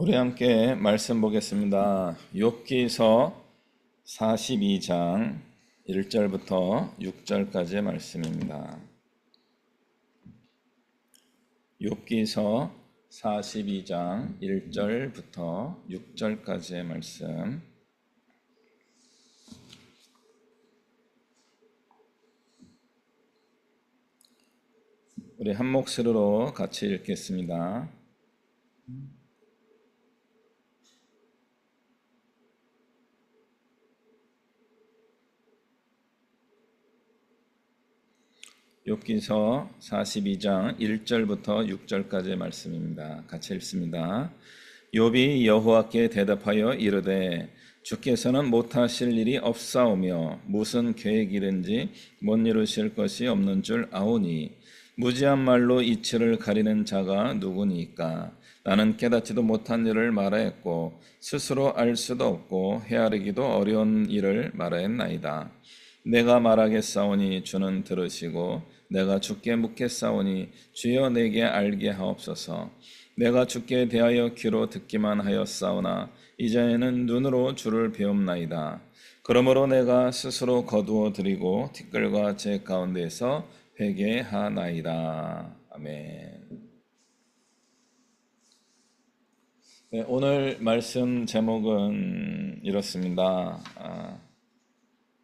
우리 함께 말씀 보겠습니다. 욥기서 42장 1절부터 6절까지의 말씀입니다. 욥기서 42장 1절부터 6절까지의 말씀. 우리 한 목소리로 같이 읽겠습니다. 욥기서 42장 1절부터 6절까지의 말씀입니다. 같이 읽습니다. 욥이 여호와께 대답하여 이르되 주께서는 못하실 일이 없사오며 무슨 계획이든지 못 이루실 것이 없는 줄 아오니 무지한 말로 이치를 가리는 자가 누구니까. 나는 깨닫지도 못한 일을 말하였고 스스로 알 수도 없고 헤아리기도 어려운 일을 말하였나이다. 내가 말하겠사오니 주는 들으시고 내가 주께 묻겠사오니 주여 내게 알게 하옵소서. 내가 주께 대하여 귀로 듣기만 하였사오나 이제는 눈으로 주를 배움나이다. 그러므로 내가 스스로 거두어 드리고 티끌과 제 가운데서 회개하나이다. 아멘. 네, 오늘 말씀 제목은 이렇습니다.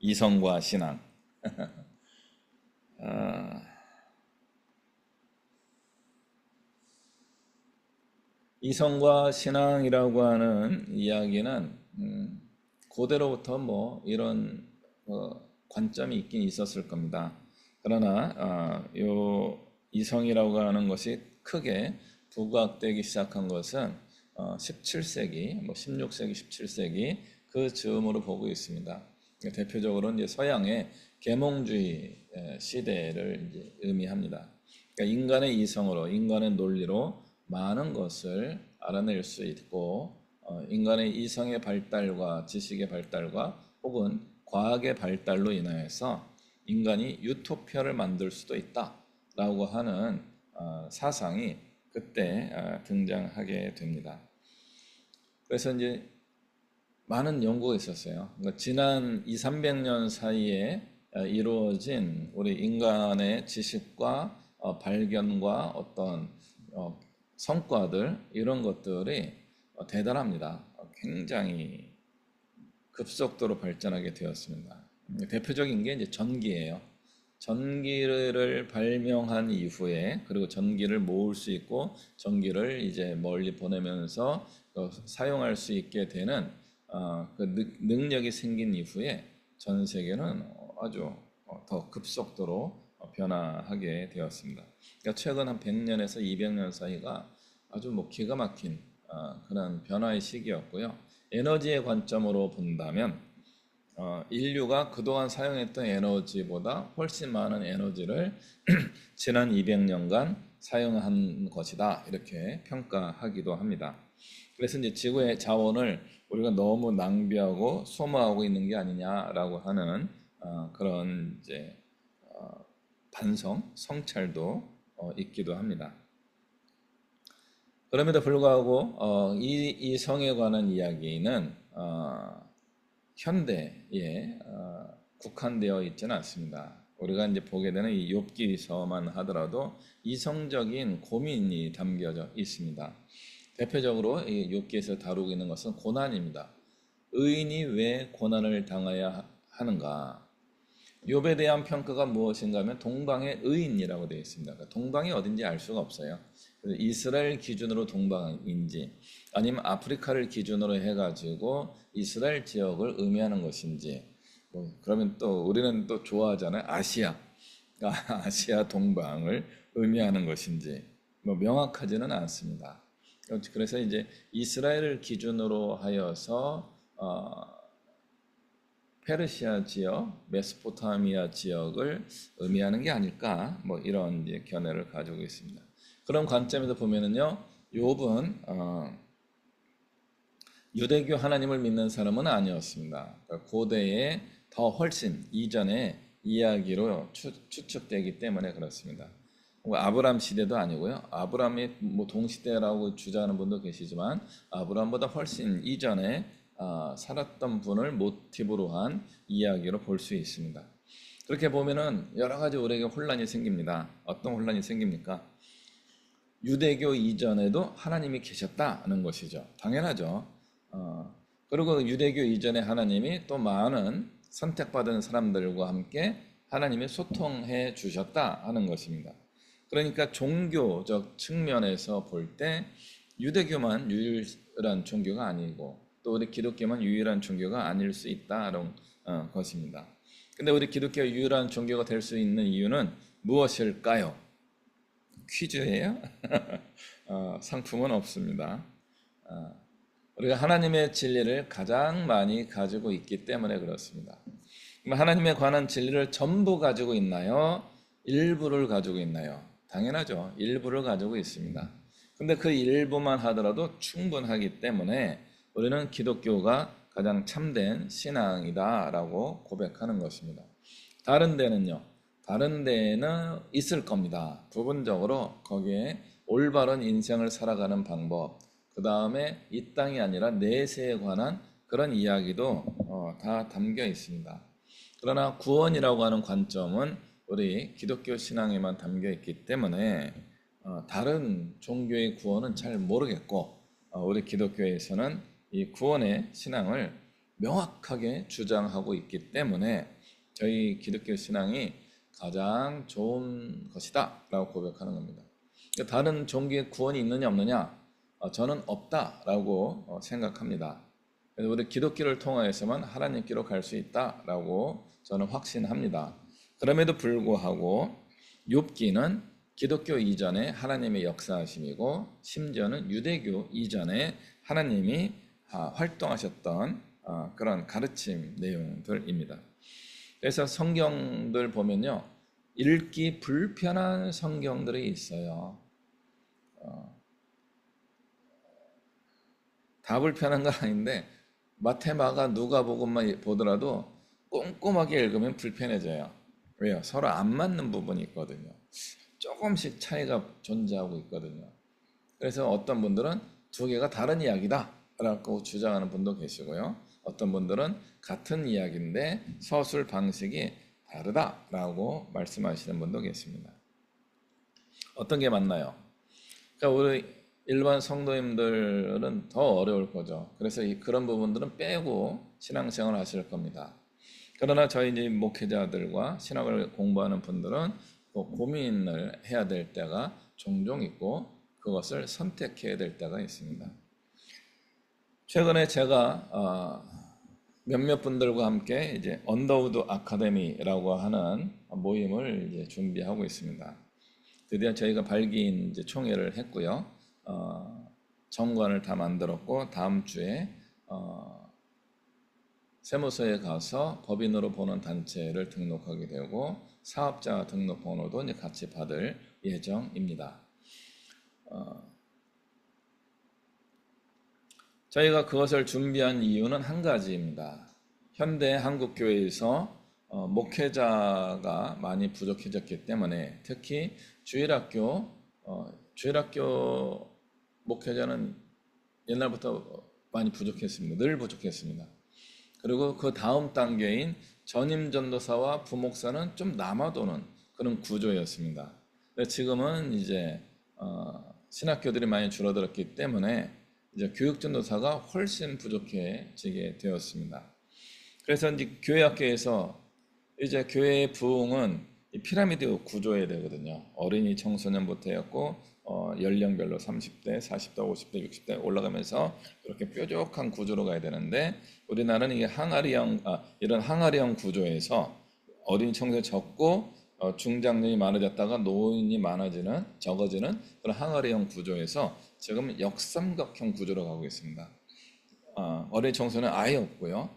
이성과 신앙. 이성과 신앙이라고 하는 이야기는 고대로부터 이런 관점이 있긴 있었을 겁니다. 그러나 요 이성이라고 하는 것이 크게 부각되기 시작한 것은 17세기, 16세기, 17세기 그 즈음으로 보고 있습니다. 대표적으로 이제 서양의 계몽주의 시대를 이제 의미합니다. 그러니까 인간의 이성으로, 인간의 논리로 많은 것을 알아낼 수 있고, 인간의 이성의 발달과 지식의 발달과 혹은 과학의 발달로 인하여서 인간이 유토피아를 만들 수도 있다라고 하는 사상이 그때 등장하게 됩니다. 그래서 이제 많은 연구가 있었어요. 그러니까 지난 200~300년 사이에 이루어진 우리 인간의 지식과 발견과 어떤 성과들, 이런 것들이 대단합니다. 굉장히 급속도로 발전하게 되었습니다. 대표적인 게 이제 전기예요. 전기를 발명한 이후에, 그리고 전기를 모을 수 있고 전기를 이제 멀리 보내면서 사용할 수 있게 되는 그 능력이 생긴 이후에 전 세계는 아주 더 급속도로 변화하게 되었습니다. 그러니까 최근 한 100년에서 200년 사이가 아주 기가 막힌 그런 변화의 시기였고요. 에너지의 관점으로 본다면 인류가 그동안 사용했던 에너지보다 훨씬 많은 에너지를 지난 200년간 사용한 것이다, 이렇게 평가하기도 합니다. 그래서 이제 지구의 자원을 우리가 너무 낭비하고 소모하고 있는 게 아니냐라고 하는 그런 이제 반성, 성찰도 있기도 합니다. 그럼에도 불구하고 이 성에 관한 이야기는 현대에 국한되어 있지는 않습니다. 우리가 이제 보게 되는 이 욥기서만 하더라도 이성적인 고민이 담겨져 있습니다. 대표적으로 이 욥기에서 다루고 있는 것은 고난입니다. 의인이 왜 고난을 당해야 하는가? 욥에 대한 평가가 무엇인가 하면 동방의 의인이라고 되어 있습니다. 그러니까 동방이 어딘지 알 수가 없어요. 이스라엘 기준으로 동방인지 아니면 아프리카를 기준으로 해가지고 이스라엘 지역을 의미하는 것인지, 그러면 또 우리는 또 좋아하잖아요. 아시아 동방을 의미하는 것인지 명확하지는 않습니다. 그래서 이제 이스라엘을 기준으로 하여서 페르시아 지역, 메소포타미아 지역을 의미하는 게 아닐까, 이런 이제 견해를 가지고 있습니다. 그런 관점에서 보면은요, 욥은 유대교 하나님을 믿는 사람은 아니었습니다. 그러니까 고대에 더 훨씬 이전의 이야기로 추측되기 때문에 그렇습니다. 뭐 아브람 시대도 아니고요. 아브람이 뭐 동시대라고 주장하는 분도 계시지만 아브람보다 훨씬 이전에 살았던 분을 모티브로 한 이야기로 볼 수 있습니다. 그렇게 보면은 여러 가지 우리에게 혼란이 생깁니다. 어떤 혼란이 생깁니까? 유대교 이전에도 하나님이 계셨다는 것이죠. 당연하죠. 그리고 유대교 이전에 하나님이 또 많은 선택받은 사람들과 함께 하나님이 소통해 주셨다 하는 것입니다. 그러니까 종교적 측면에서 볼 때 유대교만 유일한 종교가 아니고 또 우리 기독교만 유일한 종교가 아닐 수 있다는 것입니다. 근데 우리 기독교 유일한 종교가 될 수 있는 이유는 무엇일까요? 퀴즈예요? 상품은 없습니다. 우리가 하나님의 진리를 가장 많이 가지고 있기 때문에 그렇습니다. 하나님에 관한 진리를 전부 가지고 있나요? 일부를 가지고 있나요? 당연하죠. 일부를 가지고 있습니다. 근데 그 일부만 하더라도 충분하기 때문에 우리는 기독교가 가장 참된 신앙이다라고 고백하는 것입니다. 다른 데는요. 다른 데는 있을 겁니다. 부분적으로 거기에 올바른 인생을 살아가는 방법, 그 다음에 이 땅이 아니라 내세에 관한 그런 이야기도 다 담겨 있습니다. 그러나 구원이라고 하는 관점은 우리 기독교 신앙에만 담겨 있기 때문에 다른 종교의 구원은 잘 모르겠고 우리 기독교에서는 이 구원의 신앙을 명확하게 주장하고 있기 때문에 저희 기독교 신앙이 가장 좋은 것이다 라고 고백하는 겁니다. 다른 종교의 구원이 있느냐 없느냐? 저는 없다라고 생각합니다. 그래서 우리 기독교를 통하여서만 하나님께로 갈 수 있다라고 저는 확신합니다. 그럼에도 불구하고 욥기는 기독교 이전에 하나님의 역사하심이고 심지어는 유대교 이전에 하나님이 활동하셨던 그런 가르침 내용들입니다. 그래서 성경들 보면요. 읽기 불편한 성경들이 있어요. 다 불편한 건 아닌데 마태, 마가, 누가복음만 보더라도 꼼꼼하게 읽으면 불편해져요. 왜요? 서로 안 맞는 부분이 있거든요. 조금씩 차이가 존재하고 있거든요. 그래서 어떤 분들은 두 개가 다른 이야기다 라고 주장하는 분도 계시고요. 어떤 분들은 같은 이야기인데 서술 방식이 다르다라고 말씀하시는 분도 계십니다. 어떤 게 맞나요? 그러니까 우리 일반 성도님들은 더 어려울 거죠. 그래서 그런 부분들은 빼고 신앙생활 하실 겁니다. 그러나 저희 이제 목회자들과 신학을 공부하는 분들은 고민을 해야 될 때가 종종 있고 그것을 선택해야 될 때가 있습니다. 최근에 제가 몇몇 분들과 함께 이제 언더우드 아카데미라고 하는 모임을 이제 준비하고 있습니다. 드디어 저희가 발기인 이제 총회를 했고요. 정관을 다 만들었고 다음 주에 세무서에 가서 법인으로 보는 단체를 등록하게 되고 사업자 등록번호도 이제 같이 받을 예정입니다. 저희가 그것을 준비한 이유는 한 가지입니다. 현대 한국교회에서 목회자가 많이 부족해졌기 때문에 특히 주일학교 목회자는 옛날부터 많이 부족했습니다. 늘 부족했습니다. 그리고 그 다음 단계인 전임 전도사와 부목사는 좀 남아도는 그런 구조였습니다. 지금은 이제 신학교들이 많이 줄어들었기 때문에 이제 교육 전도사가 훨씬 부족해지게 되었습니다. 그래서 이제 교회학교에서 이제 교회의 부흥은 피라미드 구조여야 되거든요. 어린이 청소년부터 해갖고 연령별로 30대, 40대, 50대, 60대 올라가면서 이렇게 뾰족한 구조로 가야 되는데 우리나라는 이게 이런 항아리형 구조에서 어린이 청소년이 적고 중장년이 많아졌다가 노인이 적어지는 그런 항아리형 구조에서 지금 역삼각형 구조로 가고 있습니다. 어린이 청소년은 아예 없고요.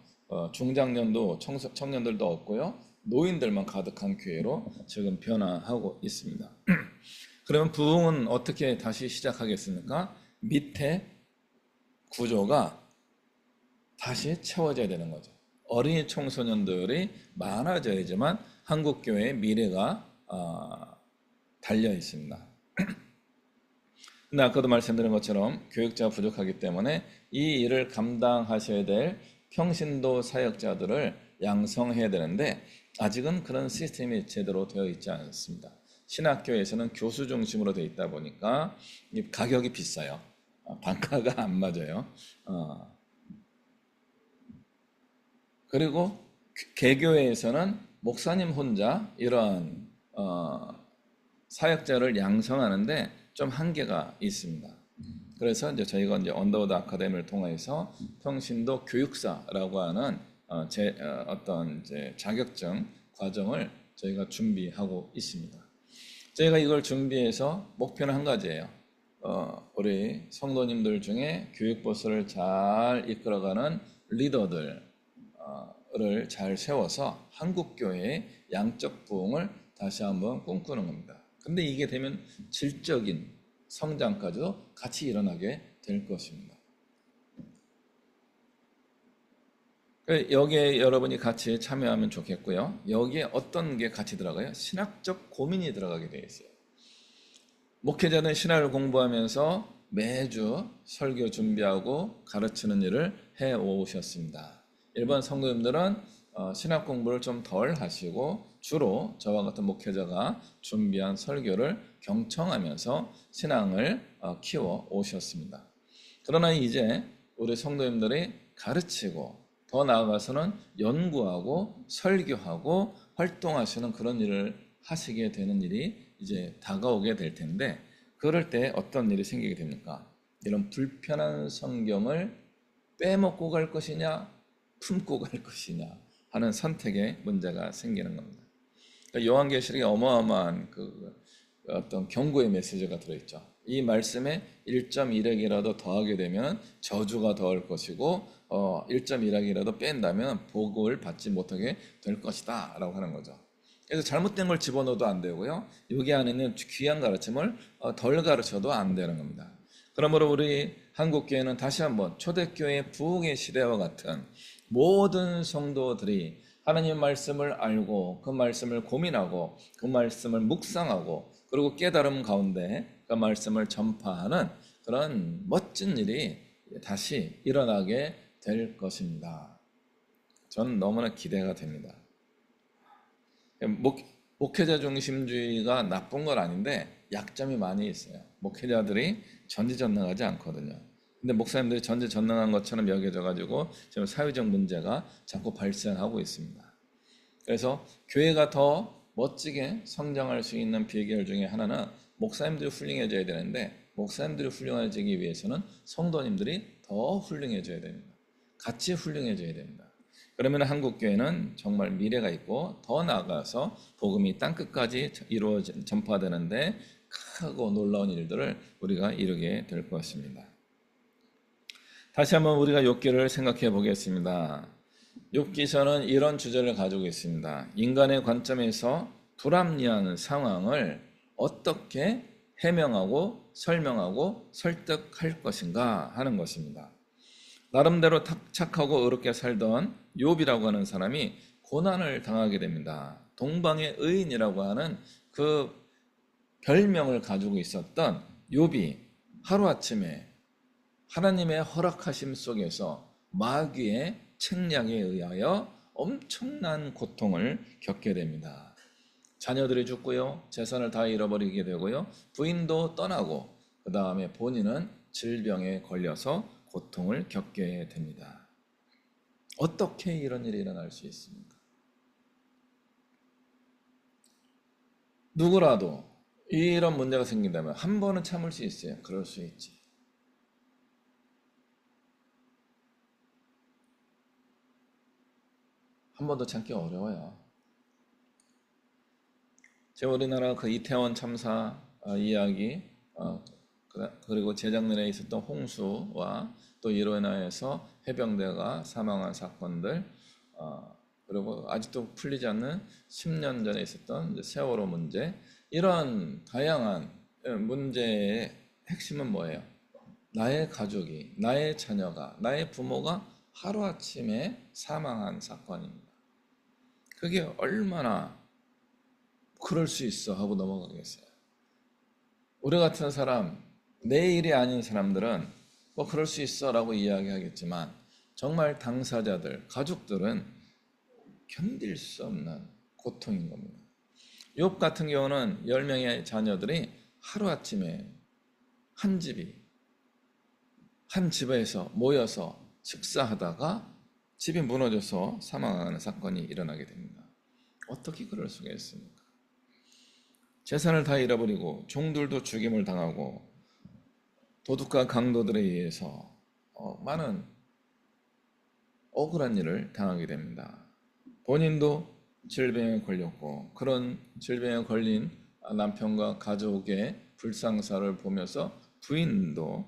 중장년도 청년들도 없고요. 노인들만 가득한 교회로 지금 변화하고 있습니다. 그러면 부흥은 어떻게 다시 시작하겠습니까? 밑에 구조가 다시 채워져야 되는 거죠. 어린이 청소년들이 많아져야지만 한국교회의 미래가 달려 있습니다. 근데 아까도 말씀드린 것처럼 교육자가 부족하기 때문에 이 일을 감당하셔야 될 평신도 사역자들을 양성해야 되는데 아직은 그런 시스템이 제대로 되어 있지 않습니다. 신학교에서는 교수 중심으로 되어 있다 보니까 가격이 비싸요. 단가가 안 맞아요. 그리고 개교회에서는 목사님 혼자 이런 사역자를 양성하는데 좀 한계가 있습니다. 그래서 이제 저희가 이제 언더우드 아카데미를 통해서 평신도 교육사라고 하는 어떤 이제 자격증 과정을 저희가 준비하고 있습니다. 저희가 이걸 준비해서 목표는 한 가지예요. 우리 성도님들 중에 교육버스를 잘 이끌어가는 리더들을 잘 세워서 한국교회의 양적 부흥을 다시 한번 꿈꾸는 겁니다. 근데 이게 되면 질적인 성장까지도 같이 일어나게 될 것입니다. 여기에 여러분이 같이 참여하면 좋겠고요. 여기에 어떤 게 같이 들어가요? 신학적 고민이 들어가게 되어 있어요. 목회자는 신학을 공부하면서 매주 설교 준비하고 가르치는 일을 해오셨습니다. 일반 성도님들은 신학 공부를 좀 덜 하시고 주로 저와 같은 목회자가 준비한 설교를 경청하면서 신앙을 키워 오셨습니다. 그러나 이제 우리 성도님들이 가르치고 더 나아가서는 연구하고 설교하고 활동하시는 그런 일을 하시게 되는 일이 이제 다가오게 될 텐데 그럴 때 어떤 일이 생기게 됩니까? 이런 불편한 성경을 빼먹고 갈 것이냐 품고 갈 것이냐 하는 선택의 문제가 생기는 겁니다. 그러니까 요한계시록에 어마어마한 어떤 경고의 메시지가 들어있죠. 이 말씀에 1.1핵이라도 더하게 되면 저주가 더할 것이고 1.1핵이라도 뺀다면 복을 받지 못하게 될 것이다 라고 하는 거죠. 그래서 잘못된 걸 집어넣어도 안 되고요. 여기 안에 있는 귀한 가르침을 덜 가르쳐도 안 되는 겁니다. 그러므로 우리 한국교회는 다시 한번 초대교회 부흥의 시대와 같은 모든 성도들이 하나님 말씀을 알고 그 말씀을 고민하고 그 말씀을 묵상하고 그리고 깨달음 가운데 그 말씀을 전파하는 그런 멋진 일이 다시 일어나게 될 것입니다. 저는 너무나 기대가 됩니다. 목회자 중심주의가 나쁜 건 아닌데 약점이 많이 있어요. 목회자들이 전지전능하지 않거든요. 근데 목사님들이 전지전능한 것처럼 여겨져가지고 지금 사회적 문제가 자꾸 발생하고 있습니다. 그래서 교회가 더 멋지게 성장할 수 있는 비결 중에 하나는 목사님들이 훌륭해져야 되는데 목사님들이 훌륭해지기 위해서는 성도님들이 더 훌륭해져야 됩니다. 같이 훌륭해져야 됩니다. 그러면 한국교회는 정말 미래가 있고 더 나아가서 복음이 땅끝까지 전파되는데 크고 놀라운 일들을 우리가 이루게 될 것입니다. 다시 한번 우리가 욥기를 생각해 보겠습니다. 욥기서는 이런 주제를 가지고 있습니다. 인간의 관점에서 불합리한 상황을 어떻게 해명하고 설명하고 설득할 것인가 하는 것입니다. 나름대로 착하고 의롭게 살던 욥이라고 하는 사람이 고난을 당하게 됩니다. 동방의 의인이라고 하는 그 별명을 가지고 있었던 욥이 하루아침에 하나님의 허락하심 속에서 마귀의 책략에 의하여 엄청난 고통을 겪게 됩니다. 자녀들이 죽고요, 재산을 다 잃어버리게 되고요, 부인도 떠나고 그 다음에 본인은 질병에 걸려서 고통을 겪게 됩니다. 어떻게 이런 일이 일어날 수 있습니까? 누구라도 이런 문제가 생긴다면 한 번은 참을 수 있어요. 그럴 수 있지. 한 번도 참기 어려워요. 제가 우리나라 그 이태원 참사 이야기 그리고 재작년에 있었던 홍수와 또 이로 인하여서 해병대가 사망한 사건들 그리고 아직도 풀리지 않는 10년 전에 있었던 세월호 문제 이런 다양한 문제의 핵심은 뭐예요? 나의 가족이, 나의 자녀가, 나의 부모가 하루아침에 사망한 사건입니다. 그게 얼마나 그럴 수 있어 하고 넘어가겠어요. 우리 같은 사람, 내 일이 아닌 사람들은 뭐 그럴 수 있어 라고 이야기하겠지만 정말 당사자들, 가족들은 견딜 수 없는 고통인 겁니다. 욥 같은 경우는 10명의 자녀들이 하루아침에 한 집에서 모여서 식사하다가 집이 무너져서 사망하는 사건이 일어나게 됩니다. 어떻게 그럴 수가 있습니까? 재산을 다 잃어버리고 종들도 죽임을 당하고 도둑과 강도들에 의해서 많은 억울한 일을 당하게 됩니다. 본인도 질병에 걸렸고 그런 질병에 걸린 남편과 가족의 불상사를 보면서 부인도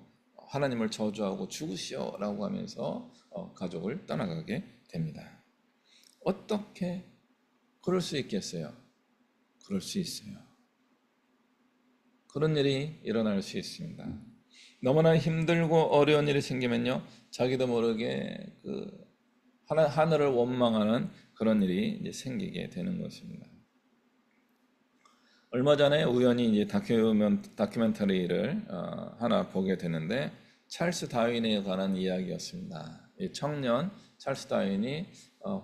하나님을 저주하고 죽으시오 라고 하면서 가족을 떠나가게 됩니다. 어떻게 그럴 수 있겠어요? 그럴 수 있어요. 그런 일이 일어날 수 있습니다. 너무나 힘들고 어려운 일이 생기면요, 자기도 모르게 하늘을 원망하는 그런 일이 이제 생기게 되는 것입니다. 얼마 전에 우연히 이제 다큐멘터리를 하나 보게 되는데 찰스 다윈에 관한 이야기였습니다. 이 청년 찰스 다윈이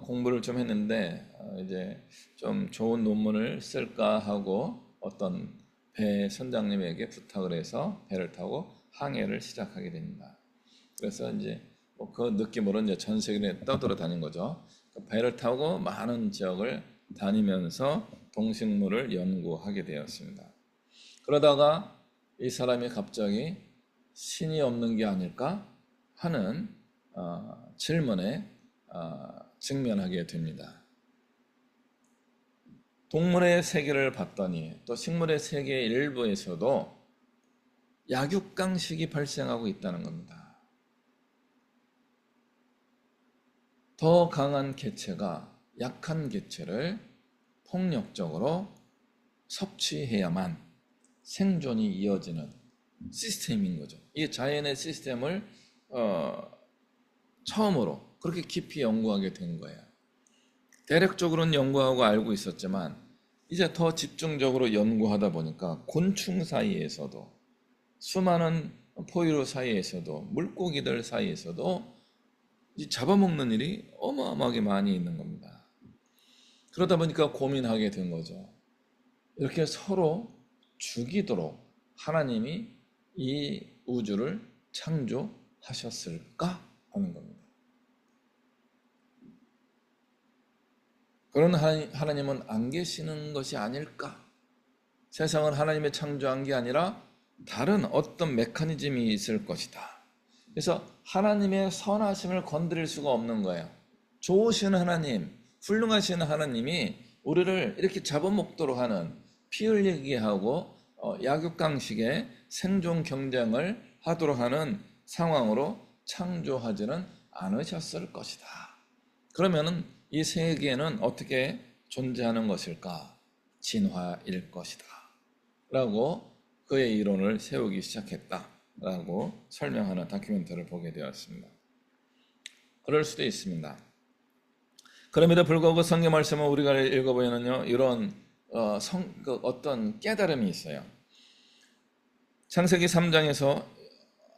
공부를 좀 했는데 이제 좀 좋은 논문을 쓸까 하고 어떤 배 선장님에게 부탁을 해서 배를 타고 항해를 시작하게 됩니다. 그래서 이제 그 느낌으로 이제 전 세계에 떠돌아다닌 거죠. 그 배를 타고 많은 지역을 다니면서 동식물을 연구하게 되었습니다. 그러다가 이 사람이 갑자기 신이 없는 게 아닐까 하는 질문에 직면하게 됩니다. 동물의 세계를 봤더니 또 식물의 세계 일부에서도 약육강식이 발생하고 있다는 겁니다. 더 강한 개체가 약한 개체를 폭력적으로 섭취해야만 생존이 이어지는 시스템인 거죠. 이 자연의 시스템을 처음으로 그렇게 깊이 연구하게 된 거예요. 대략적으로는 연구하고 알고 있었지만 이제 더 집중적으로 연구하다 보니까 곤충 사이에서도 수많은 포유류 사이에서도 물고기들 사이에서도 잡아먹는 일이 어마어마하게 많이 있는 겁니다. 그러다 보니까 고민하게 된 거죠. 이렇게 서로 죽이도록 하나님이 이 우주를 창조하셨을까 하는 겁니다. 그런 하나님은 안 계시는 것이 아닐까? 세상을 하나님이 창조한 게 아니라 다른 어떤 메커니즘이 있을 것이다. 그래서 하나님의 선하심을 건드릴 수가 없는 거예요. 좋으신 하나님, 훌륭하신 하나님이 우리를 이렇게 잡아먹도록 하는, 피 흘리게 하고 약육강식의 생존 경쟁을 하도록 하는 상황으로 창조하지는 않으셨을 것이다. 그러면은 이 세계는 어떻게 존재하는 것일까? 진화일 것이다. 라고 그의 이론을 세우기 시작했다. 라고 설명하는 다큐멘터리를 보게 되었습니다. 그럴 수도 있습니다. 그럼에도 불구하고 성경 말씀을 우리가 읽어보면요, 이런 어떤 깨달음이 있어요. 창세기 3장에서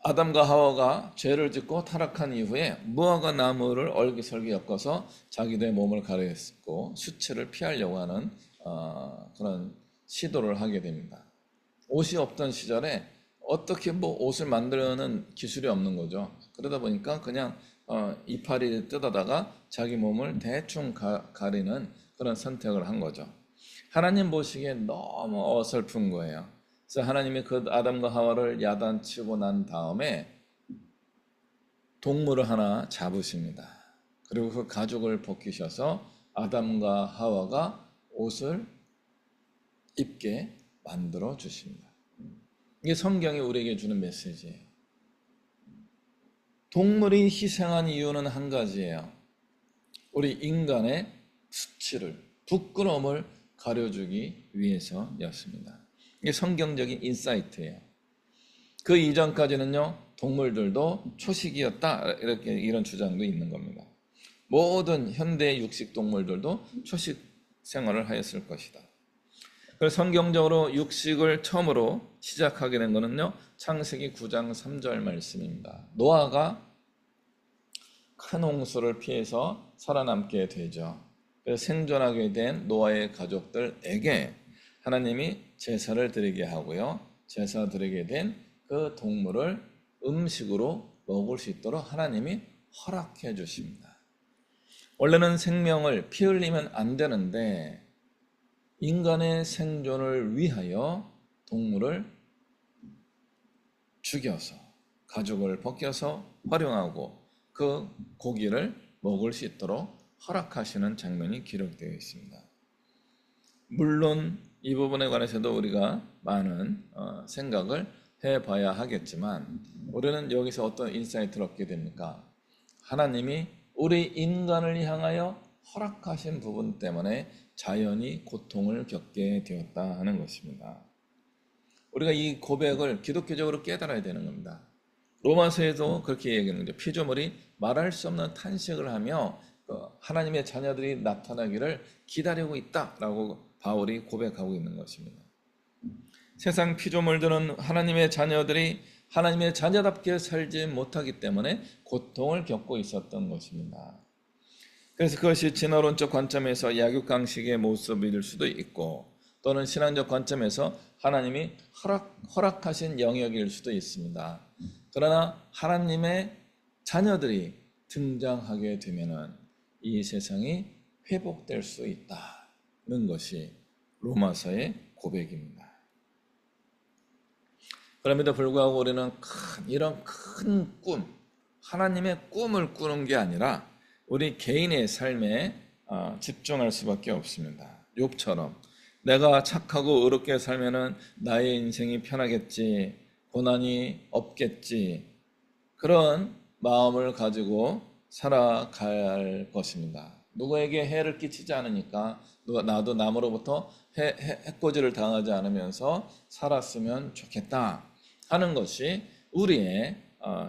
아담과 하와가 죄를 짓고 타락한 이후에 무화과 나무를 얼기설기 엮어서 자기들의 몸을 가렸고 수치를 피하려고 하는 그런 시도를 하게 됩니다. 옷이 없던 시절에 어떻게 옷을 만들려는 기술이 없는 거죠. 그러다 보니까 그냥 이파리 뜯어다가 자기 몸을 대충 가리는 그런 선택을 한 거죠. 하나님 보시기에 너무 어설픈 거예요. 그래서 하나님이 그 아담과 하와를 야단치고 난 다음에 동물을 하나 잡으십니다. 그리고 그 가죽을 벗기셔서 아담과 하와가 옷을 입게 만들어 주십니다. 이게 성경이 우리에게 주는 메시지예요. 동물이 희생한 이유는 한 가지예요. 우리 인간의 수치를, 부끄러움을 가려주기 위해서였습니다. 이게 성경적인 인사이트예요. 그 이전까지는요, 동물들도 초식이었다, 이런 주장도 있는 겁니다. 모든 현대 육식 동물들도 초식 생활을 하였을 것이다. 그래서 성경적으로 육식을 처음으로 시작하게 된 것은요, 창세기 9장 3절 말씀입니다. 노아가 큰 홍수를 피해서 살아남게 되죠. 그래서 생존하게 된 노아의 가족들에게 하나님이 제사를 드리게 하고요, 제사 드리게 된 그 동물을 음식으로 먹을 수 있도록 하나님이 허락해 주십니다. 원래는 생명을 피 흘리면 안 되는데 인간의 생존을 위하여 동물을 죽여서 가죽을 벗겨서 활용하고 그 고기를 먹을 수 있도록 허락하시는 장면이 기록되어 있습니다. 물론 이 부분에 관해서도 우리가 많은 생각을 해봐야 하겠지만 우리는 여기서 어떤 인사이트를 얻게 됩니까? 하나님이 우리 인간을 향하여 허락하신 부분 때문에 자연이 고통을 겪게 되었다 하는 것입니다. 우리가 이 고백을 기독교적으로 깨달아야 되는 겁니다. 로마서에도 그렇게 얘기하는 거죠. 피조물이 말할 수 없는 탄식을 하며 하나님의 자녀들이 나타나기를 기다리고 있다라고 바울이 고백하고 있는 것입니다. 세상 피조물들은 하나님의 자녀들이 하나님의 자녀답게 살지 못하기 때문에 고통을 겪고 있었던 것입니다. 그래서 그것이 진화론적 관점에서 약육강식의 모습일 수도 있고 또는 신앙적 관점에서 하나님이 허락하신 영역일 수도 있습니다. 그러나 하나님의 자녀들이 등장하게 되면은 이 세상이 회복될 수 있다는 것이 로마서의 고백입니다. 그럼에도 불구하고 우리는 이런 큰 꿈, 하나님의 꿈을 꾸는 게 아니라 우리 개인의 삶에 집중할 수밖에 없습니다. 욥처럼 내가 착하고 의롭게 살면은 나의 인생이 편하겠지, 고난이 없겠지, 그런 마음을 가지고 살아갈 것입니다. 누구에게 해를 끼치지 않으니까 나도 남으로부터 해코지를 당하지 않으면서 살았으면 좋겠다 하는 것이 우리의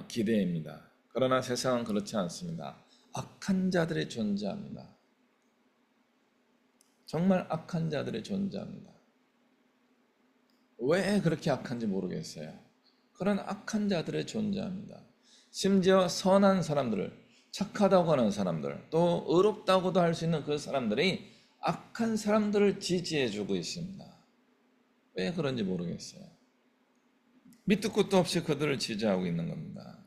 기대입니다. 그러나 세상은 그렇지 않습니다. 악한 자들이 존재합니다. 정말 악한 자들이 존재합니다. 왜 그렇게 악한지 모르겠어요. 그런 악한 자들이 존재합니다. 심지어 선한 사람들을, 착하다고 하는 사람들, 또 의롭다고도 할 수 있는 그 사람들이 악한 사람들을 지지해주고 있습니다. 왜 그런지 모르겠어요. 밑도 끝도 없이 그들을 지지하고 있는 겁니다.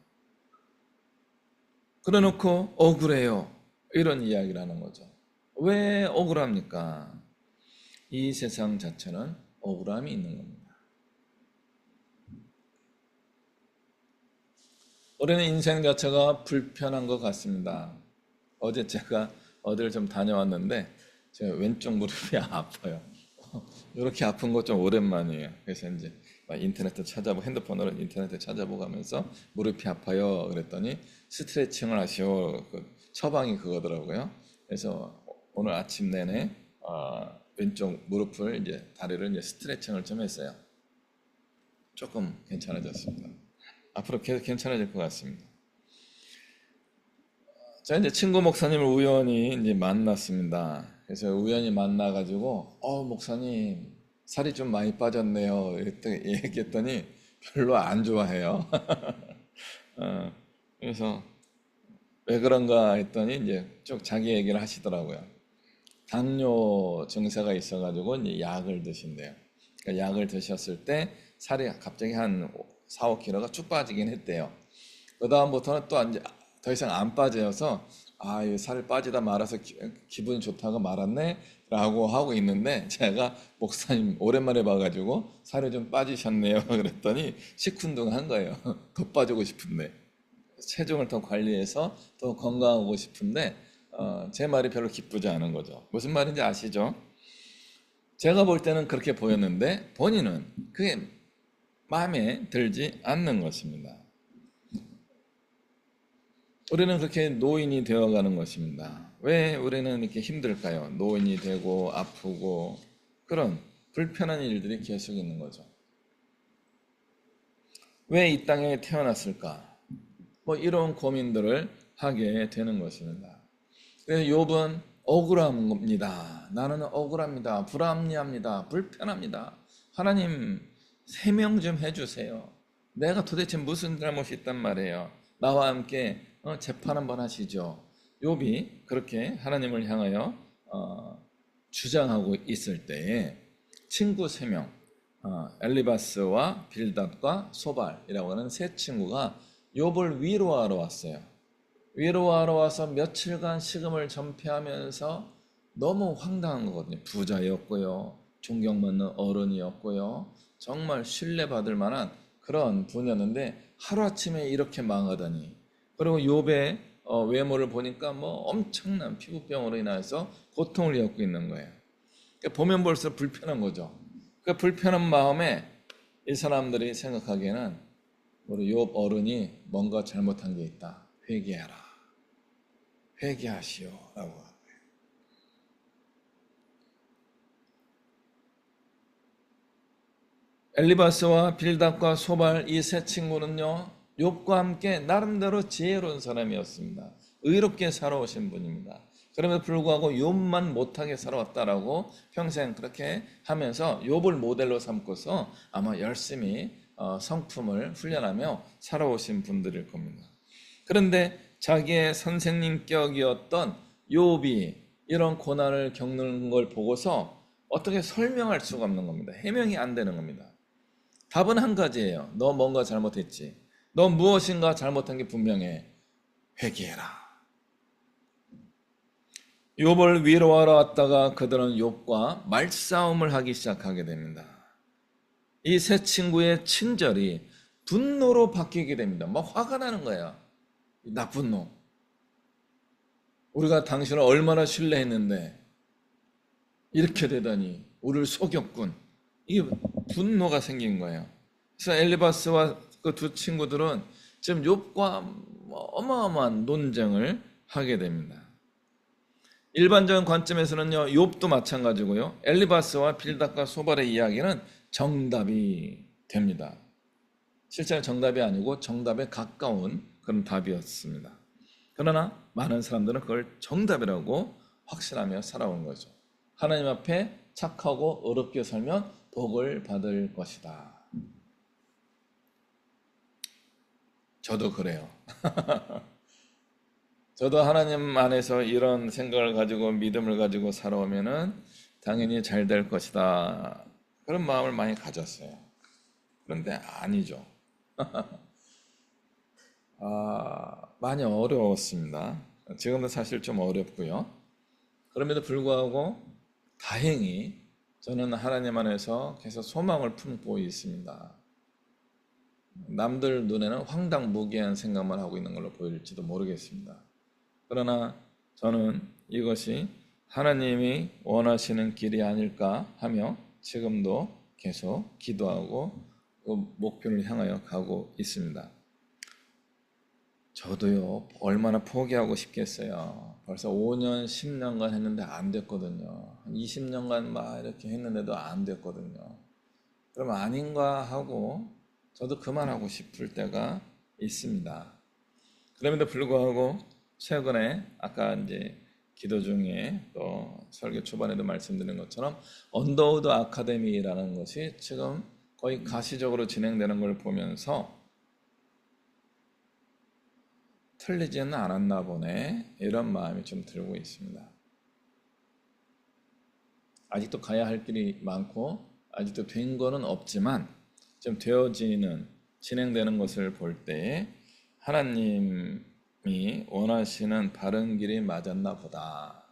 그래놓고 억울해요, 이런 이야기를 하는 거죠. 왜 억울합니까? 이 세상 자체는 억울함이 있는 겁니다. 우리는 인생 자체가 불편한 것 같습니다. 어제 제가 어디를 좀 다녀왔는데 제 왼쪽 무릎이 아파요. 이렇게 아픈 거 좀 오랜만이에요. 그래서 이제 핸드폰으로 인터넷에 찾아보고 하면서 무릎이 아파요 그랬더니 스트레칭을 하시오. 처방이 그거더라고요. 그래서 오늘 아침 내내 왼쪽 무릎을 다리를 스트레칭을 좀 했어요. 조금 괜찮아졌습니다. 앞으로 계속 괜찮아질 것 같습니다. 자, 이제 친구 목사님을 우연히 만났습니다. 그래서 우연히 만나가지고, 목사님, 살이 좀 많이 빠졌네요. 얘기했더니 별로 안 좋아해요. 그래서 왜 그런가 했더니 쭉 자기 얘기를 하시더라고요. 당뇨 증세가 있어가지고 약을 드신대요. 그러니까 약을 드셨을 때 살이 갑자기 한 4, 5kg가 쭉 빠지긴 했대요. 그 다음부터는 또 더 이상 안 빠져서 살 빠지다 말아서 기분이 좋다고 말았네 라고 하고 있는데 제가 목사님 오랜만에 봐가지고 살이 좀 빠지셨네요 그랬더니 시큰둥한 거예요. 더 빠지고 싶은데 체중을 더 관리해서 더 건강하고 싶은데 제 말이 별로 기쁘지 않은 거죠. 무슨 말인지 아시죠? 제가 볼 때는 그렇게 보였는데 본인은 그게 마음에 들지 않는 것입니다. 우리는 그렇게 노인이 되어가는 것입니다. 왜 우리는 이렇게 힘들까요? 노인이 되고 아프고 그런 불편한 일들이 계속 있는 거죠. 왜 이 땅에 태어났을까? 이런 고민들을 하게 되는 것입니다. 그래서 욥은 억울합니다. 나는 억울합니다. 불합리합니다. 불편합니다. 하나님 해명 좀 해주세요. 내가 도대체 무슨 잘못이 있단 말이에요. 나와 함께 재판 한번 하시죠. 욥이 그렇게 하나님을 향하여 주장하고 있을 때에 친구 3명, 엘리바스와 빌닷과 소발이라고 하는 세 친구가 욥을 위로하러 왔어요. 위로하러 와서 며칠간 식음을 전폐하면서 너무 황당한 거거든요. 부자였고요, 존경받는 어른이었고요, 정말 신뢰받을 만한 그런 분이었는데 하루아침에 이렇게 망하다니. 그리고 욥의 외모를 보니까 뭐 엄청난 피부병으로 인해서 고통을 겪고 있는 거예요. 그러니까 보면 볼수록 불편한 거죠. 그 불편한 마음에 이 사람들이 생각하기에는 우리 욥 어른이 뭔가 잘못한 게 있다. 회개하라. 회개하시오. 라고 하는 거예요. 엘리바스와 빌닷과 소발 이 세 친구는요, 욥과 함께 나름대로 지혜로운 사람이었습니다. 의롭게 살아오신 분입니다. 그럼에도 불구하고 욥만 못하게 살아왔다라고 평생 그렇게 하면서 욥을 모델로 삼고서 아마 열심히 성품을 훈련하며 살아오신 분들일 겁니다. 그런데 자기의 선생님격이었던 욥이 이런 고난을 겪는 걸 보고서 어떻게 설명할 수가 없는 겁니다. 해명이 안 되는 겁니다. 답은 한 가지예요. 너 뭔가 잘못했지. 너 무엇인가 잘못한 게 분명해. 회개해라. 욥을 위로하러 왔다가 그들은 욥과 말싸움을 하기 시작하게 됩니다. 이 세 친구의 친절이 분노로 바뀌게 됩니다. 막 화가 나는 거예요. 나쁜 놈. 우리가 당신을 얼마나 신뢰했는데 이렇게 되다니 우리를 속였군. 이게 분노가 생긴 거예요. 그래서 엘리바스와 그 두 친구들은 지금 욥과 어마어마한 논쟁을 하게 됩니다. 일반적인 관점에서는요, 욥도 마찬가지고요, 엘리바스와 빌닷과 소발의 이야기는 정답이 됩니다. 실제로 정답이 아니고 정답에 가까운 그런 답이었습니다. 그러나 많은 사람들은 그걸 정답이라고 확신하며 살아온 거죠. 하나님 앞에 착하고 의롭게 살면 복을 받을 것이다. 저도 그래요. 저도 하나님 안에서 이런 생각을 가지고 믿음을 가지고 살아오면은 당연히 잘 될 것이다. 그런 마음을 많이 가졌어요. 그런데 아니죠. 많이 어려웠습니다. 지금도 사실 좀 어렵고요. 그럼에도 불구하고 다행히 저는 하나님 안에서 계속 소망을 품고 있습니다. 남들 눈에는 황당무계한 생각만 하고 있는 걸로 보일지도 모르겠습니다. 그러나 저는 이것이 하나님이 원하시는 길이 아닐까 하며 지금도 계속 기도하고 그 목표를 향하여 가고 있습니다. 저도요, 얼마나 포기하고 싶겠어요. 벌써 5년, 10년간 했는데 안 됐거든요. 20년간 막 이렇게 했는데도 안 됐거든요. 그럼 아닌가 하고 저도 그만하고 싶을 때가 있습니다. 그럼에도 불구하고 최근에 아까 이제 기도 중에 또 설교 초반에도 말씀드린 것처럼 언더우드 아카데미라는 것이 지금 거의 가시적으로 진행되는 걸 보면서 틀리지는 않았나 보네, 이런 마음이 좀 들고 있습니다. 아직도 가야 할 길이 많고 아직도 된 거는 없지만 좀 되어지는, 진행되는 것을 볼 때 하나님이 원하시는 바른 길이 맞았나 보다.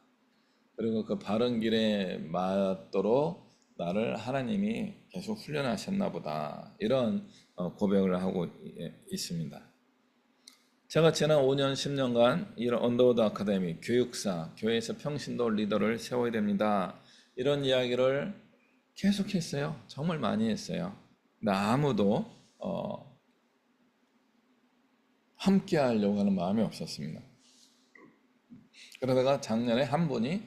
그리고 그 바른 길에 맞도록 나를 하나님이 계속 훈련하셨나 보다. 이런 고백을 하고 있습니다. 제가 지난 5년, 10년간 이런 언더우드 아카데미, 교육사, 교회에서 평신도 리더를 세워야 됩니다. 이런 이야기를 계속 했어요. 정말 많이 했어요. 근데 아무도 함께 하려고 하는 마음이 없었습니다. 그러다가 작년에 한 분이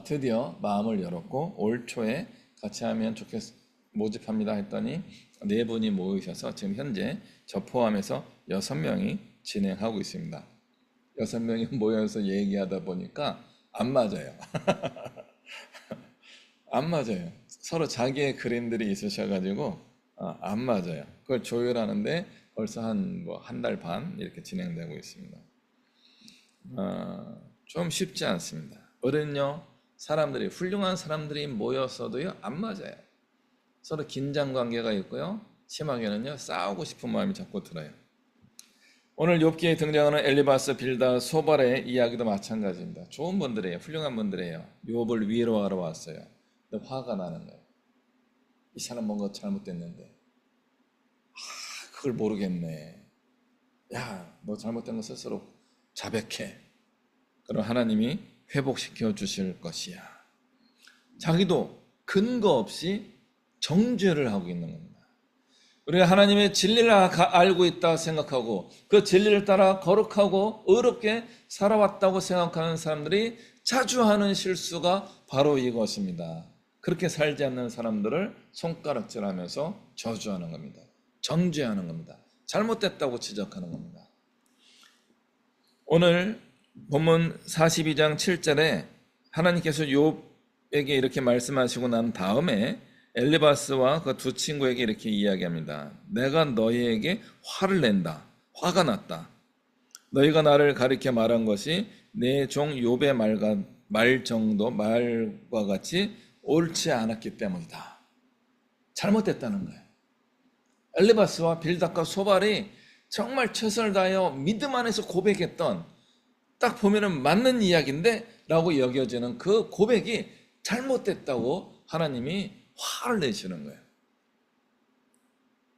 드디어 마음을 열었고 올 초에 같이 하면 모집합니다 했더니 4분이 모이셔서 지금 현재 저 포함해서 6명이 진행하고 있습니다. 6명이 모여서 얘기하다 보니까 안 맞아요. 안 맞아요. 서로 자기의 그림들이 있으셔가지고 안 맞아요. 그걸 조율하는데 벌써 한 달 반 이렇게 진행되고 있습니다. 좀 쉽지 않습니다. 어른요, 사람들이 훌륭한 사람들이 모였어도요 안 맞아요. 서로 긴장 관계가 있고요. 심하게는요 싸우고 싶은 마음이 자꾸 들어요. 오늘 욥기에 등장하는 엘리바스, 빌다, 소발의 이야기도 마찬가지입니다. 좋은 분들이에요. 훌륭한 분들이에요. 욥을 위로하러 왔어요. 근데 화가 나는 거예요. 이 사람 뭔가 잘못됐는데 그걸 모르겠네. 야, 너 잘못된 거 스스로 자백해. 그럼 하나님이 회복시켜 주실 것이야. 자기도 근거 없이 정죄를 하고 있는 겁니다. 우리가 하나님의 진리를 알고 있다 생각하고 그 진리를 따라 거룩하고 의롭게 살아왔다고 생각하는 사람들이 자주 하는 실수가 바로 이것입니다. 그렇게 살지 않는 사람들을 손가락질하면서 저주하는 겁니다. 정죄하는 겁니다. 잘못됐다고 지적하는 겁니다. 오늘 본문 42장 7절에 하나님께서 욥에게 이렇게 말씀하시고 난 다음에 엘리바스와 그 두 친구에게 이렇게 이야기합니다. 내가 너희에게 화를 낸다. 화가 났다. 너희가 나를 가리켜 말한 것이 내 종 욥의 말과 같이 옳지 않았기 때문이다. 잘못됐다는 거예요. 엘리바스와 빌닷과 소발이 정말 최선을 다하여 믿음 안에서 고백했던 딱 보면은 맞는 이야기인데 라고 여겨지는 그 고백이 잘못됐다고 하나님이 화를 내시는 거예요.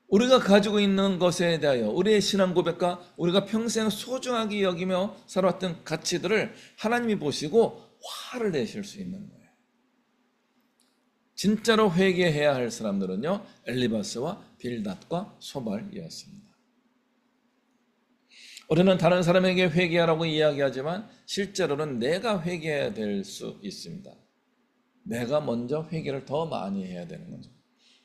우리가 가지고 있는 것에 대하여 우리의 신앙 고백과 우리가 평생 소중하게 여기며 살아왔던 가치들을 하나님이 보시고 화를 내실 수 있는 거예요. 진짜로 회개해야 할 사람들은요, 엘리바스와 빌닷과 소발이었습니다. 우리는 다른 사람에게 회개하라고 이야기하지만 실제로는 내가 회개해야 될 수 있습니다. 내가 먼저 회개를 더 많이 해야 되는 거죠.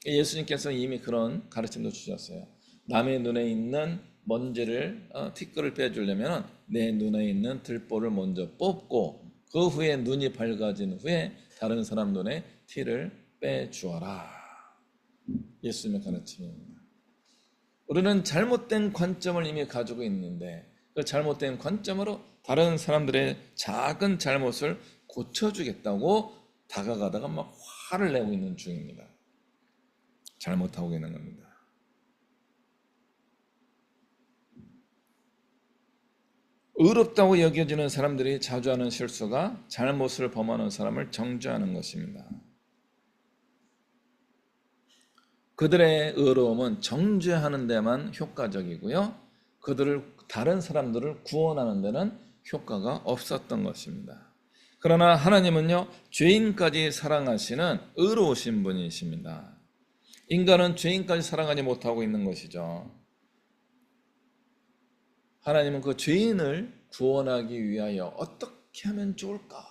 예수님께서 이미 그런 가르침도 주셨어요. 남의 눈에 있는 먼지를 티끌을 빼주려면 내 눈에 있는 들보를 먼저 뽑고 그 후에 눈이 밝아진 후에 다른 사람 눈에 티를 빼주어라. 예수님의 가르침입니다. 우리는 잘못된 관점을 이미 가지고 있는데 그 잘못된 관점으로 다른 사람들의 작은 잘못을 고쳐주겠다고 다가가다가 막 화를 내고 있는 중입니다. 잘못하고 있는 겁니다. 의롭다고 여겨지는 사람들이 자주 하는 실수가 잘못을 범하는 사람을 정죄하는 것입니다. 그들의 의로움은 정죄하는 데만 효과적이고요. 다른 사람들을 구원하는 데는 효과가 없었던 것입니다. 그러나 하나님은요, 죄인까지 사랑하시는 의로우신 분이십니다. 인간은 죄인까지 사랑하지 못하고 있는 것이죠. 하나님은 그 죄인을 구원하기 위하여 어떻게 하면 좋을까?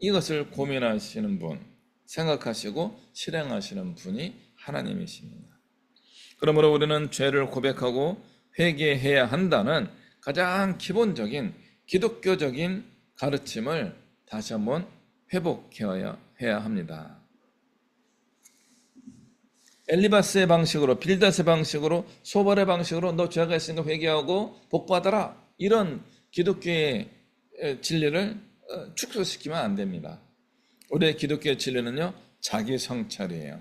이것을 고민하시는 분, 생각하시고 실행하시는 분이 하나님이십니다. 그러므로 우리는 죄를 고백하고 회개해야 한다는 가장 기본적인 기독교적인 가르침을 다시 한번 회복해야 합니다. 엘리바스의 방식으로, 빌닷의 방식으로, 소발의 방식으로 너 죄가 있으니까 회개하고 복받아라, 이런 기독교의 진리를 축소시키면 안 됩니다. 우리의 기독교의 진리는요, 자기 성찰이에요.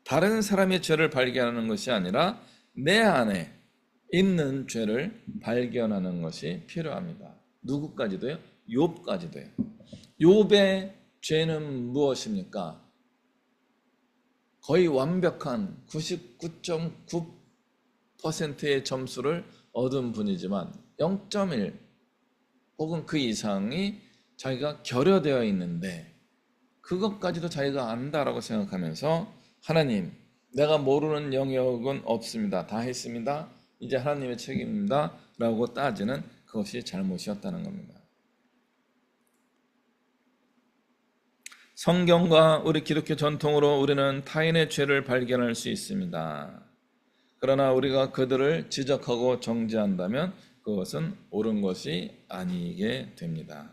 다른 사람의 죄를 발견하는 것이 아니라 내 안에 있는 죄를 발견하는 것이 필요합니다. 누구까지도요? 욥까지도요. 욥의 죄는 무엇입니까? 거의 완벽한 99.9%의 점수를 얻은 분이지만 0.1 혹은 그 이상이 자기가 결여되어 있는데 그것까지도 자기가 안다라고 생각하면서 하나님, 내가 모르는 영역은 없습니다. 다 했습니다. 이제 하나님의 책임입니다. 라고 따지는 그것이 잘못이었다는 겁니다. 성경과 우리 기독교 전통으로 우리는 타인의 죄를 발견할 수 있습니다. 그러나 우리가 그들을 지적하고 정죄한다면 그것은 옳은 것이 아니게 됩니다.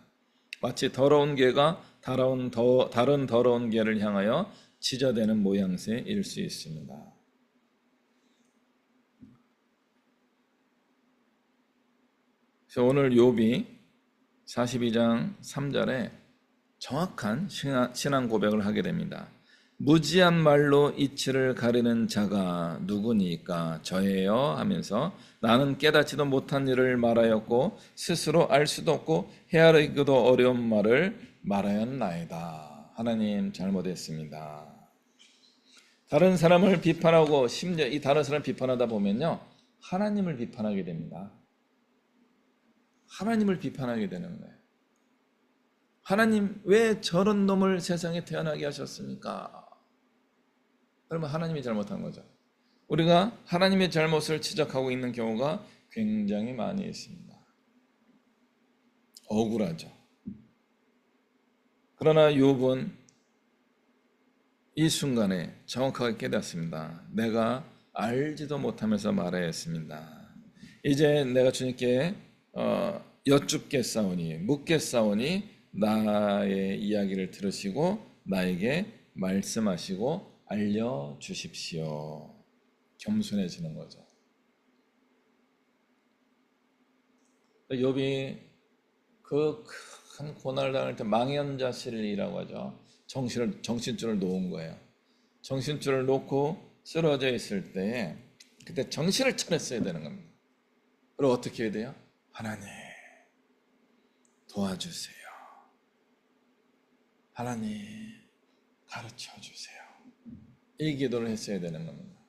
마치 더러운 개가 다른 더러운 개를 향하여 짖어대는 모양새일 수 있습니다. 그래서 오늘 욥이 42장 3절에 정확한 신앙 고백을 하게 됩니다. 무지한 말로 이치를 가리는 자가 누구니까 저예요 하면서 나는 깨닫지도 못한 일을 말하였고 스스로 알 수도 없고 헤아리기도 어려운 말을 말하였나이다. 하나님 잘못했습니다. 다른 사람을 비판하고 심지어 이 다른 사람을 비판하다 보면요 하나님을 비판하게 됩니다. 하나님을 비판하게 되는 거예요. 하나님 왜 저런 놈을 세상에 태어나게 하셨습니까? 그러면 하나님이 잘못한 거죠. 우리가 하나님의 잘못을 지적하고 있는 경우가 굉장히 많이 있습니다. 억울하죠. 그러나 욥은 이 순간에 정확하게 깨닫습니다. 내가 알지도 못하면서 말하였습니다. 이제 내가 주님께 여쭙겠사오니 묻겠사오니 나의 이야기를 들으시고 나에게 말씀하시고 알려주십시오. 겸손해지는 거죠. 욥이 그 큰 고난을 당할 때 망연자실이라고 하죠. 정신줄을 놓은 거예요. 정신줄을 놓고 쓰러져 있을 때에 그때 정신을 차렸어야 되는 겁니다. 그리고 어떻게 해야 돼요? 하나님 도와주세요. 하나님 가르쳐 주세요. 이 기도를 했어야 되는 겁니다.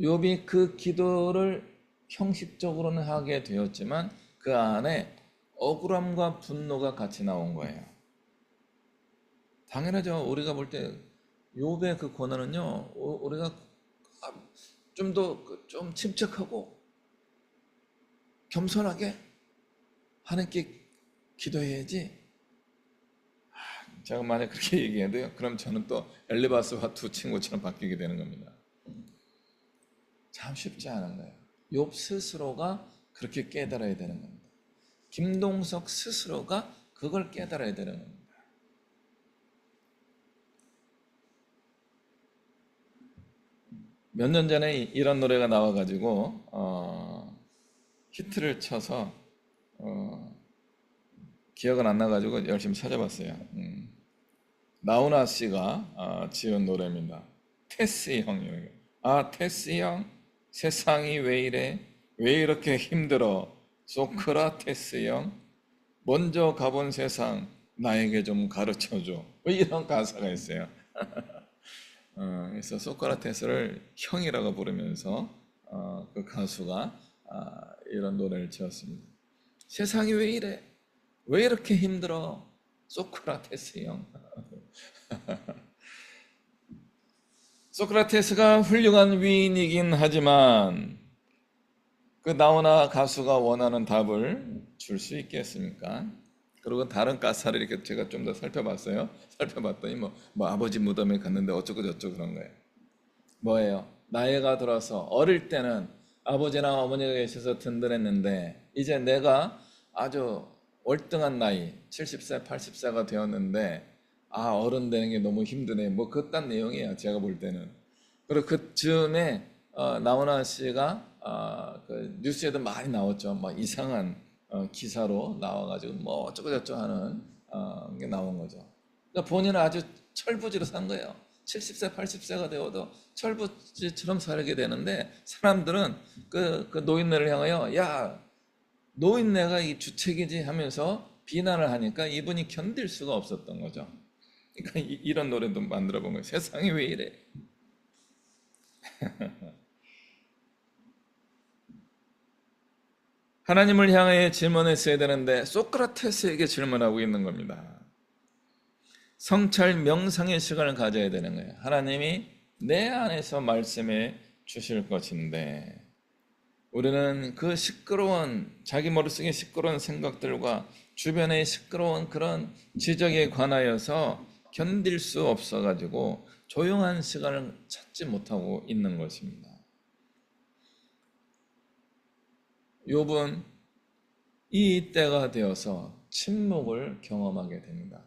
욥이 그 기도를 형식적으로는 하게 되었지만 그 안에 억울함과 분노가 같이 나온 거예요. 당연하죠. 우리가 볼 때 욥의 그 고난은요, 우리가 좀 더 좀 침착하고 겸손하게 하나님께 기도해야지. 제가 만약 그렇게 얘기해도요, 그럼 저는 또 엘리바스와 두 친구처럼 바뀌게 되는 겁니다. 참 쉽지 않은 거예요. 욥 스스로가 그렇게 깨달아야 되는 겁니다. 김동석 스스로가 그걸 깨달아야 되는 겁니다. 몇 년 전에 이런 노래가 나와가지고 히트를 쳐서 기억은 안 나가지고 열심히 찾아봤어요. 나훈아 씨가 지은 노래입니다. 테스 형이에요. 테스 형, 세상이 왜 이래? 왜 이렇게 힘들어? 소크라테스 형, 먼저 가본 세상 나에게 좀 가르쳐줘. 이런 가사가 있어요. 그래서 소크라테스를 형이라고 부르면서 그 가수가 이런 노래를 지었습니다. 세상이 왜 이래? 왜 이렇게 힘들어? 소크라테스 형. 소크라테스가 훌륭한 위인이긴 하지만 그 나훈아 가수가 원하는 답을 줄 수 있겠습니까? 그리고 다른 가사를 이렇게 제가 좀 더 살펴봤어요. 살펴봤더니 뭐 아버지 무덤에 갔는데 어쩌고 저쩌고 그런 거예요. 뭐예요? 나이가 들어서 어릴 때는 아버지나 어머니가 계셔서 든든했는데 이제 내가 아주 월등한 나이 70세, 80세가 되었는데 어른 되는 게 너무 힘드네. 뭐 그딴 내용이에요. 제가 볼 때는. 그리고 그 즈음에 나훈아 씨가 그 뉴스에도 많이 나왔죠. 막 이상한 기사로 나와가지고 뭐 어쩌고 저쩌고 하는 게 나온 거죠. 그러니까 본인은 아주 철부지로 산 거예요. 70세, 80세가 되어도 철부지처럼 살게 되는데 사람들은 그 노인네를 향하여 야 노인네가 이 주책이지 하면서 비난을 하니까 이분이 견딜 수가 없었던 거죠. 그러니까 이런 노래도 만들어 본 거예요. 세상이 왜 이래? 하나님을 향해 질문했어야 되는데 소크라테스에게 질문하고 있는 겁니다. 성찰 명상의 시간을 가져야 되는 거예요. 하나님이 내 안에서 말씀해 주실 것인데 우리는 그 시끄러운 자기 머릿속에 시끄러운 생각들과 주변의 시끄러운 그런 지적에 관하여서 견딜 수 없어가지고 조용한 시간을 찾지 못하고 있는 것입니다. 욥은 이 때가 되어서 침묵을 경험하게 됩니다.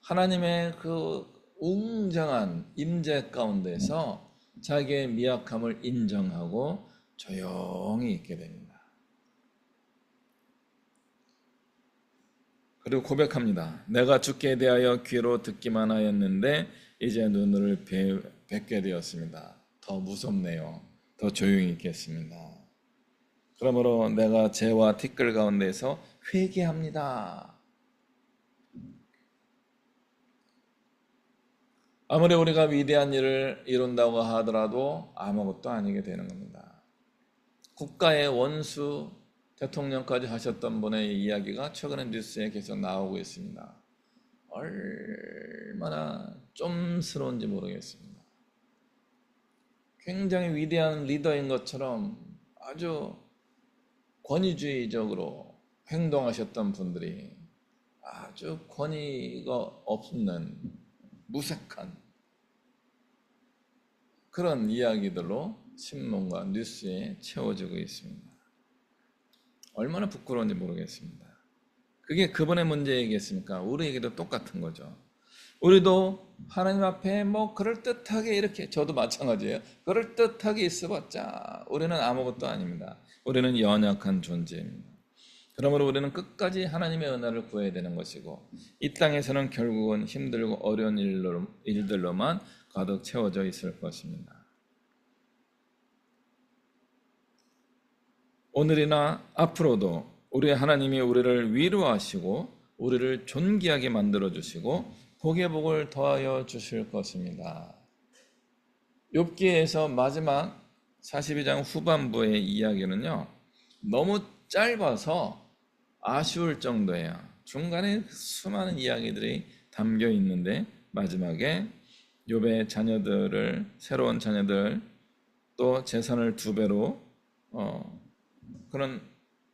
하나님의 그 웅장한 임재 가운데서 자기의 미약함을 인정하고 조용히 있게 됩니다. 그리고 고백합니다. 내가 주께 대하여 귀로 듣기만 하였는데 이제 눈을 뵙게 되었습니다. 더 무섭네요. 더 조용히 있겠습니다. 그러므로 내가 죄와 티끌 가운데서 회개합니다. 아무리 우리가 위대한 일을 이룬다고 하더라도 아무것도 아니게 되는 겁니다. 국가의 원수 대통령까지 하셨던 분의 이야기가 최근에 뉴스에 계속 나오고 있습니다. 얼마나 좀스러운지 모르겠습니다. 굉장히 위대한 리더인 것처럼 아주 권위주의적으로 행동하셨던 분들이 아주 권위가 없는 무색한 그런 이야기들로 신문과 뉴스에 채워지고 있습니다. 얼마나 부끄러운지 모르겠습니다. 그게 그분의 문제이겠습니까? 우리에게도 똑같은 거죠. 우리도 하나님 앞에 뭐 그럴듯하게 이렇게, 저도 마찬가지예요. 그럴듯하게 있어봤자 우리는 아무것도 아닙니다. 우리는 연약한 존재입니다. 그러므로 우리는 끝까지 하나님의 은혜를 구해야 되는 것이고, 이 땅에서는 결국은 힘들고 어려운 일들로만 가득 채워져 있을 것입니다. 오늘이나 앞으로도 우리 하나님이 우리를 위로하시고 우리를 존귀하게 만들어 주시고 복의 복을 더하여 주실 것입니다. 욥기에서 마지막 42장 후반부의 이야기는요, 너무 짧아서 아쉬울 정도예요. 중간에 수많은 이야기들이 담겨 있는데 마지막에 욥의 자녀들을, 새로운 자녀들, 또 재산을 2배로 그런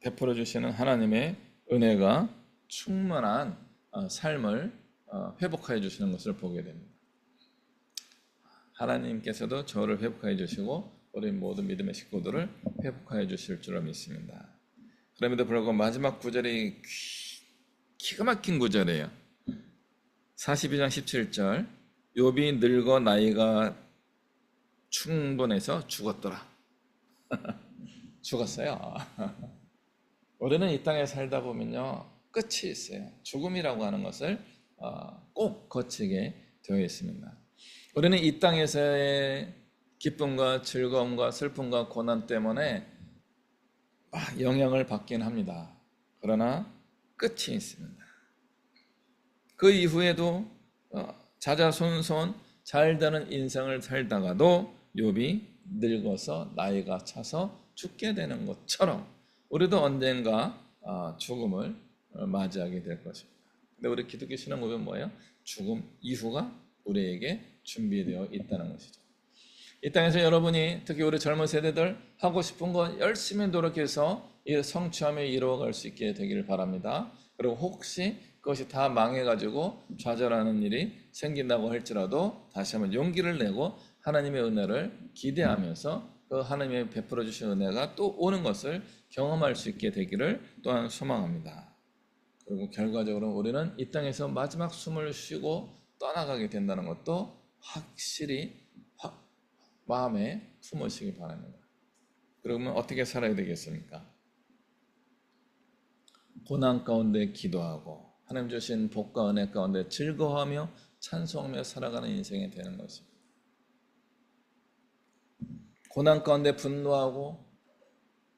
베풀어 주시는 하나님의 은혜가 충만한 삶을 회복하여 주시는 것을 보게 됩니다. 하나님께서도 저를 회복하여 주시고 우리 모든 믿음의 식구들을 회복하여 주실 줄 믿습니다. 그럼에도 불구하고 마지막 구절이 기가 막힌 구절이에요. 42장 17절, 욥이 늙어 나이가 충분해서 죽었더라. 죽었어요. 우리는 이 땅에 살다 보면요, 끝이 있어요. 죽음이라고 하는 것을 꼭 거치게 되어 있습니다. 우리는 이 땅에서의 기쁨과 즐거움과 슬픔과 고난 때문에 영향을 받긴 합니다. 그러나 끝이 있습니다. 그 이후에도 자자손손 잘 되는 인생을 살다가도 욥이 늙어서 나이가 차서 죽게 되는 것처럼 우리도 언젠가 죽음을 맞이하게 될 것입니다. 근데 우리 기독교 신앙 보면 뭐예요? 죽음 이후가 우리에게 준비되어 있다는 것이죠. 이 땅에서 여러분이, 특히 우리 젊은 세대들, 하고 싶은 거 열심히 노력해서 성취하며 이루어갈 수 있게 되기를 바랍니다. 그리고 혹시 그것이 다 망해가지고 좌절하는 일이 생긴다고 할지라도 다시 한번 용기를 내고 하나님의 은혜를 기대하면서 그 하나님의 베풀어 주신 은혜가 또 오는 것을 경험할 수 있게 되기를 또한 소망합니다. 그리고 결과적으로 우리는 이 땅에서 마지막 숨을 쉬고 떠나가게 된다는 것도 확실히 마음에 품으시기 바랍니다. 그러면 어떻게 살아야 되겠습니까? 고난 가운데 기도하고 하나님 주신 복과 은혜 가운데 즐거워하며 찬송하며 살아가는 인생이 되는 것입니다. 고난 가운데 분노하고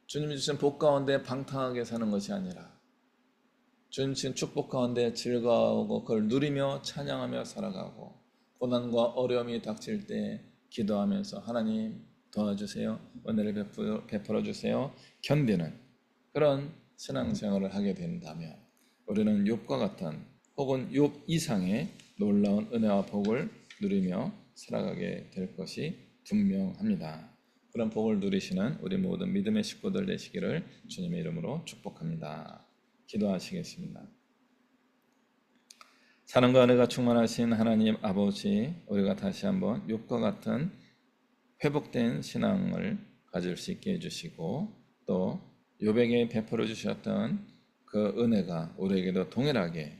주님 주신 복 가운데 방탕하게 사는 것이 아니라 주님 주신 축복 가운데 즐거워하고 그걸 누리며 찬양하며 살아가고, 고난과 어려움이 닥칠 때 기도하면서 하나님 도와주세요, 은혜를 베풀어 주세요, 견디는 그런 신앙생활을 하게 된다면 우리는 욥과 같은 혹은 욥 이상의 놀라운 은혜와 복을 누리며 살아가게 될 것이 분명합니다. 그런 복을 누리시는 우리 모든 믿음의 식구들 되시기를 주님의 이름으로 축복합니다. 기도하시겠습니다. 사랑과 은혜가 충만하신 하나님 아버지, 우리가 다시 한번 욥과 같은 회복된 신앙을 가질 수 있게 해주시고 또 욥에게 베풀어 주셨던 그 그 은혜가 우리에게도 동일하게,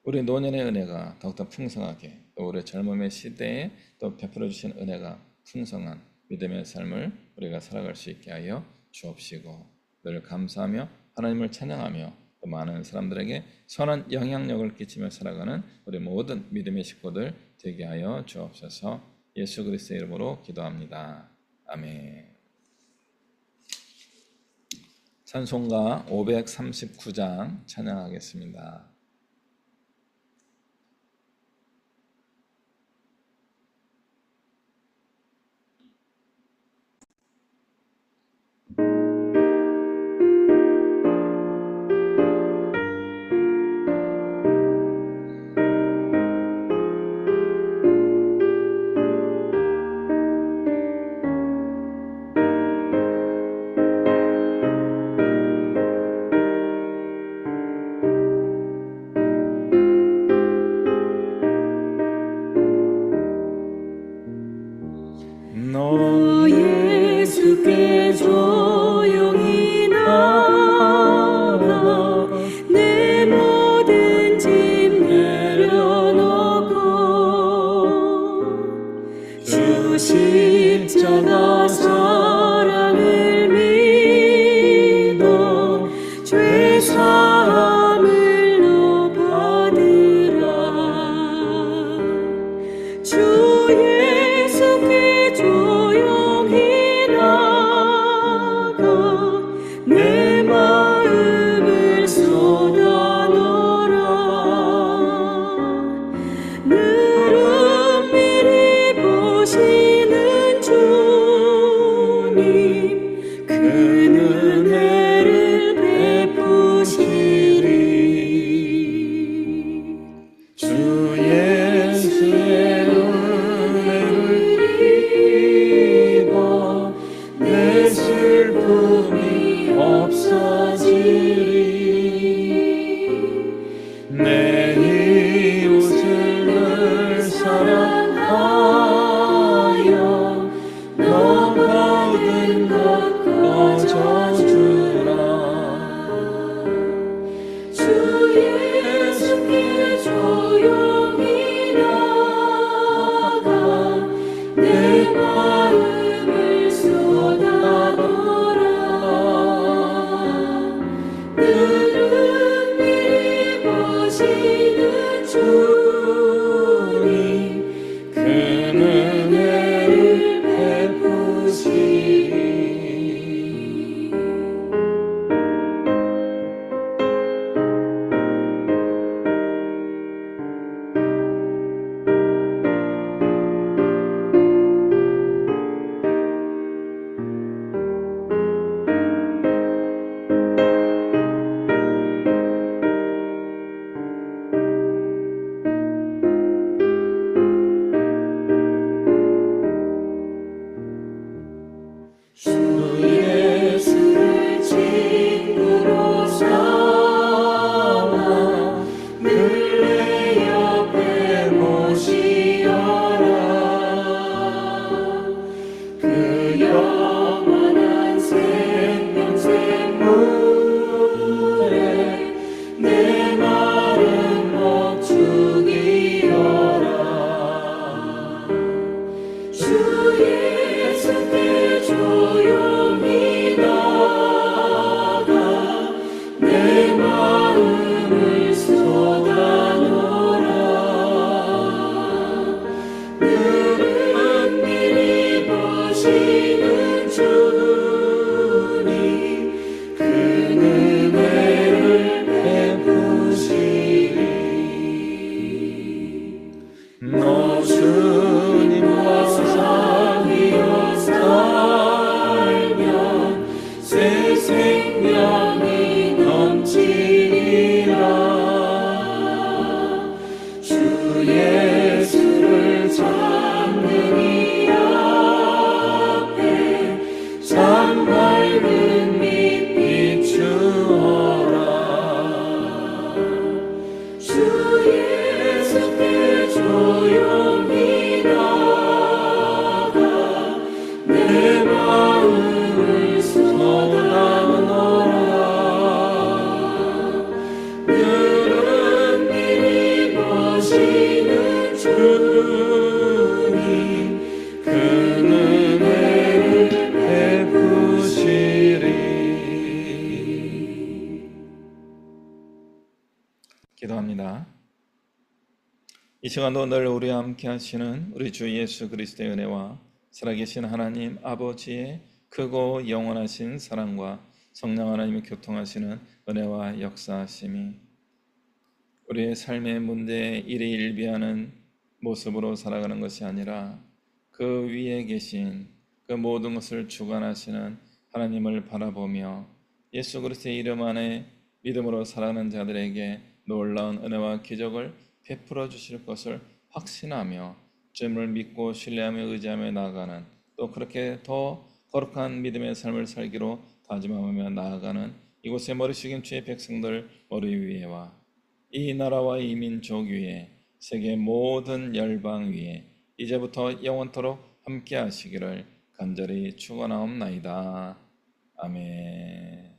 우리 노년의 은혜가 더욱더 풍성하게, 또 우리 젊음의 시대에 또 베풀어 주신 은혜가 풍성한 믿음의 삶을 우리가 살아갈 수 있게 하여 주옵시고, 늘 감사하며 하나님을 찬양하며 또 많은 사람들에게 선한 영향력을 끼치며 살아가는 우리 모든 믿음의 식구들 되게 하여 주옵소서. 예수 그리스도의 이름으로 기도합니다. 아멘. 찬송가 539장 찬양하겠습니다. 너 예수께 조용히 나가 내 모든 짐 내려놓고 주 십자가 사랑을 믿어 죄 사함을 너 받으라. 주 예수께 조용히 나가 내 마음을 쏟아놓으라. 늘 은밀히 보시는 주님, 그 은혜를 베푸시리. 주 예수의 은혜를 입어 내 슬픔이 없어지리. 내 이웃을 늘 사랑하여 너 모든 것 거저주라. 주 예수께 조용히 나가 내 마음을 쏟아놓으라. 늘 기도합니다. 이 시간도 늘 우리와 함께 하시는 우리 주 예수 그리스도의 은혜와 살아계신 하나님 아버지의 크고 영원하신 사랑과 성령 하나님이 교통하시는 은혜와 역사하심이 우리의 삶의 문제에 일희일비하는 모습으로 살아가는 것이 아니라 그 위에 계신 그 모든 것을 주관하시는 하나님을 바라보며 예수 그리스도의 이름 안에 믿음으로 살아가는 자들에게 놀라운 은혜와 기적을 베풀어 주실 것을 확신하며 주님을 믿고 신뢰하며 의지하며 나아가는, 또 그렇게 더 거룩한 믿음의 삶을 살기로 다짐하며 나아가는 이곳의 머리 숙인 주의 백성들 머리 위에와 이 나라와 이 민족 위에, 세계 모든 열방 위에 이제부터 영원토록 함께 하시기를 간절히 축원하옵나이다. 아멘.